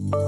Good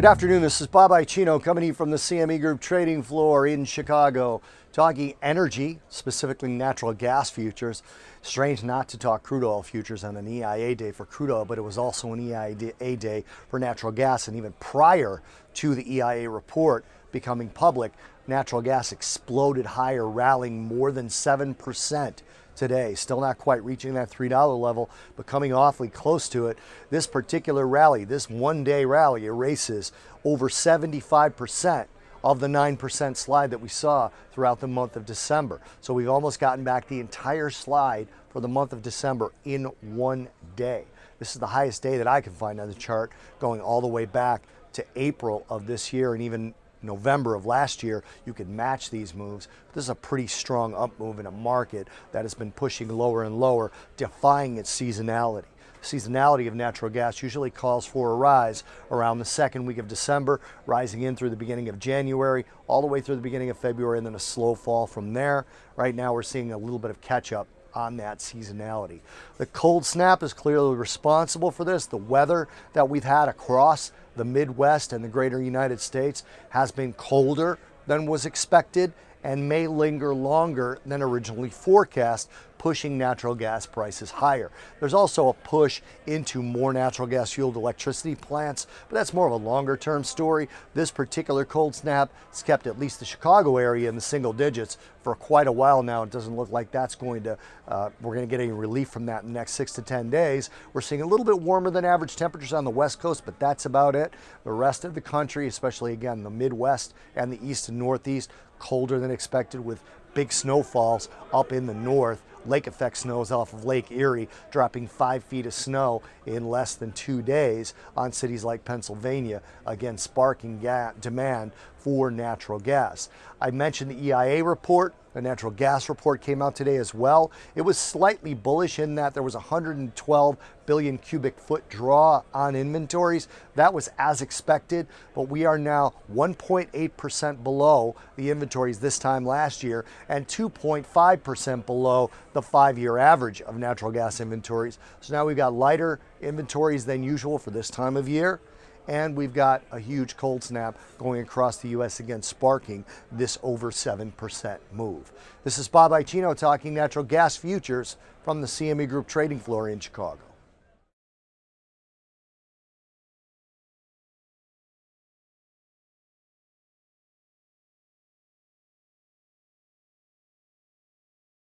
afternoon, this is Bob Iaccino coming to you from the CME Group trading floor in Chicago, talking energy, specifically natural gas futures. Strange not to talk crude oil futures on an EIA day for crude oil, but it was also an EIA day for natural gas, and even prior to the EIA report becoming public, natural gas exploded higher, rallying more than 7%. Today. Still not quite reaching that $3 level, but coming awfully close to it. This particular rally, this one-day rally, erases over 75% of the 9% slide that we saw throughout the month of December. So we've almost gotten back the entire slide for the month of December in one day. This is the highest day that I can find on the chart, going all the way back to April of this year, and even November of last year. You could match these moves. This is a pretty strong up move in a market that has been pushing lower and lower, defying its seasonality. Seasonality of natural gas usually calls for a rise around the second week of December, rising in through the beginning of January, all the way through the beginning of February, and then a slow fall from there. Right now we're seeing a little bit of catch up on that seasonality. The cold snap is clearly responsible for this. The weather that we've had across the Midwest and the greater United States has been colder than was expected and may linger longer than originally forecast, pushing natural gas prices higher. There's also a push into more natural gas fueled electricity plants, but that's more of a longer term story. This particular cold snap has kept at least the Chicago area in the single digits for quite a while now. It doesn't look like that's going to, we're going to get any relief from that in the next 6 to 10 days. We're seeing a little bit warmer than average temperatures on the West Coast, but that's about it. The rest of the country, especially again the Midwest and the East and Northeast, colder than expected, with big snowfalls up in the north. Lake effect snows off of Lake Erie, dropping 5 feet of snow in less than 2 days on cities like Pennsylvania, again sparking demand for natural gas. I mentioned the EIA report. The natural gas report came out today as well. It was slightly bullish in that there was 112 billion cubic foot draw on inventories. That was as expected, but we are now 1.8% below the inventories this time last year and 2.5% below the 5-year average of natural gas inventories. So now we've got lighter inventories than usual for this time of year. And we've got a huge cold snap going across the U.S. again, sparking this over 7% move. This is Bob Iaccino talking natural gas futures from the CME Group trading floor in Chicago.